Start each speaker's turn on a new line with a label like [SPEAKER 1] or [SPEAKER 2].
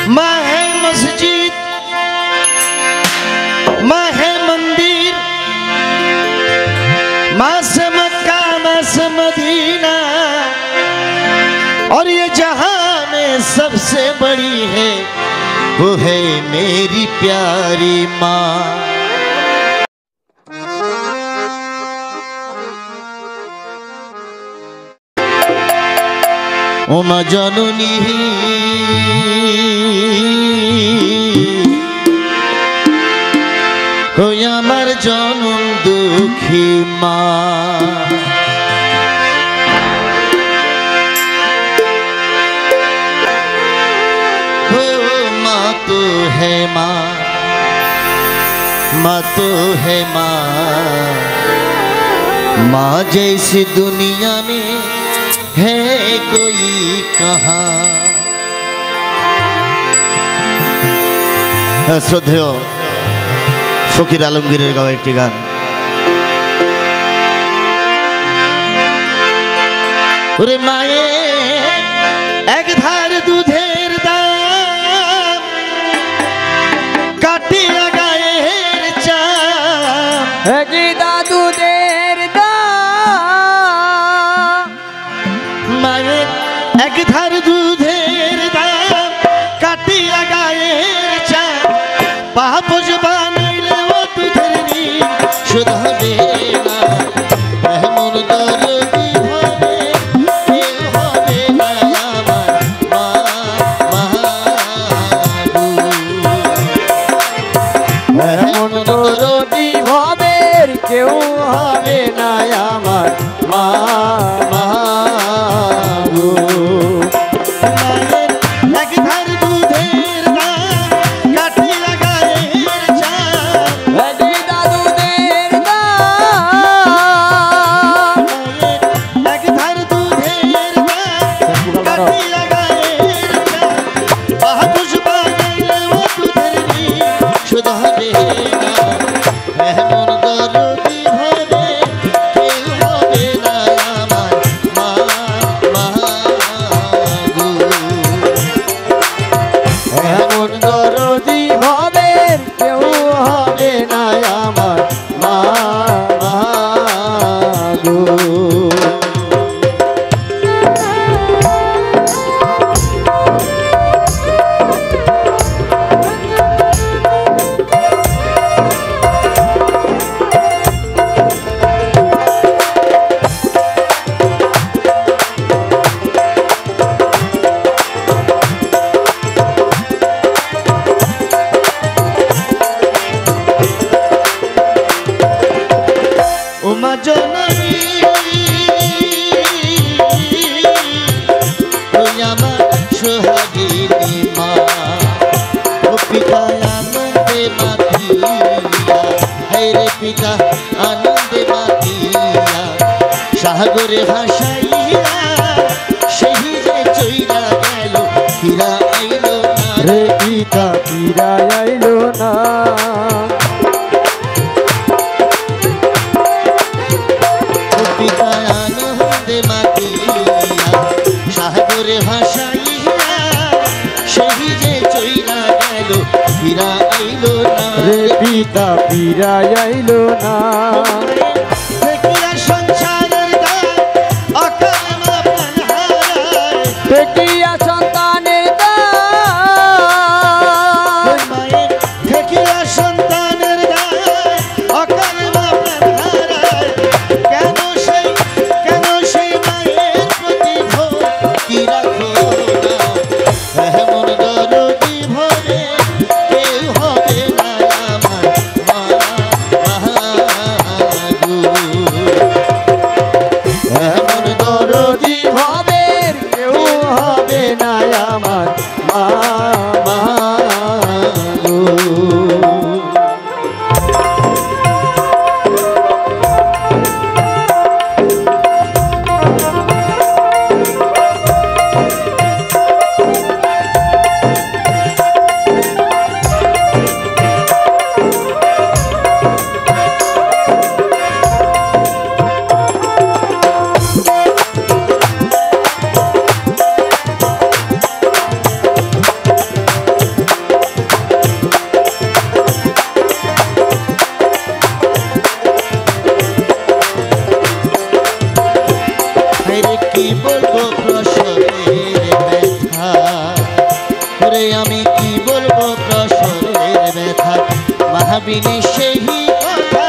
[SPEAKER 1] माँ है मस्जिद, माँ है मंदिर, माँ से मक्का, माँ से मदीना, और ये जहां में सबसे बड़ी है वो है मेरी प्यारी माँ। ओ माँ जननी हो आमार जनम दुखी माँ। माँ तो है माँ, माँ तो है माँ, माँ जैसी दुनिया में है कोई कहाँ। श्रद्धेय फकीर आलमगीरेर गाওয়া একটি গান। ওরে মায়ে এক ধার দুধের দাম, কাটিয়া গায়ের চাম,
[SPEAKER 2] এক দুধের দাম,
[SPEAKER 1] মায়ে এক ধার দুধের দাম, কাটিয়া গায়ের চাম, পাপোশ বানাইলে ও দুধের ঋণ শোধ হবে না। এমন দরদি হবে কেউ হবে না আমার মা,
[SPEAKER 2] এমন দরদি ভাবের কেউ হবে না আমার মা।
[SPEAKER 1] এক ধার দুধের দাম, কাটিয়া গায়ের চাম,
[SPEAKER 2] দুধের দাম,
[SPEAKER 1] এক ধার দুধের দাম, কাটিয়া গায়ের চাম, পাপোশ বানাইলে ও দুধের ঋণ শোধ হবে না। এমন দরদি হবে কেউ হবে না আমার মা,
[SPEAKER 2] এমন দরদি ভাবের কেউ হবে না আমার মা।
[SPEAKER 1] ও মা জননী তুই আমার সোহাগিনী মা। ও পিতা আনন্দে মাতিয়া, হায় রে পিতা আনন্দে মাতিয়া, সাগরে ভাসাইয়া সেই যে চইরা গেল ফিরা আইলো না
[SPEAKER 2] রে পিতা ফিরা আইলো না।
[SPEAKER 1] পিতা আনন্দে মাতিয়া, সাগরে ভাসাইয়া সেই যে চইরা গেল ফিরা আইলো না
[SPEAKER 2] রে পিতা ফিরা আইলো না।
[SPEAKER 1] দেখিয়া সংসারের দায় অকাল মা প্রাণ হারায়,
[SPEAKER 2] দেখিয়া সন্তানের দায়,
[SPEAKER 1] মায়ের দেখিয়া সন্তানের দায় অকাল মা প্রাণ হারায়, কেন সেই মায়ের প্রতি ভক্তি রাখো না। এমন দরদি ভরে কেউ হবে না আমার মা, এমন দরদি
[SPEAKER 2] ভাবের কেউ হবে না আমার মা।
[SPEAKER 1] করে আমি কি বলবো প্রসরের ব্যথা মাহাবিনী সেই কথা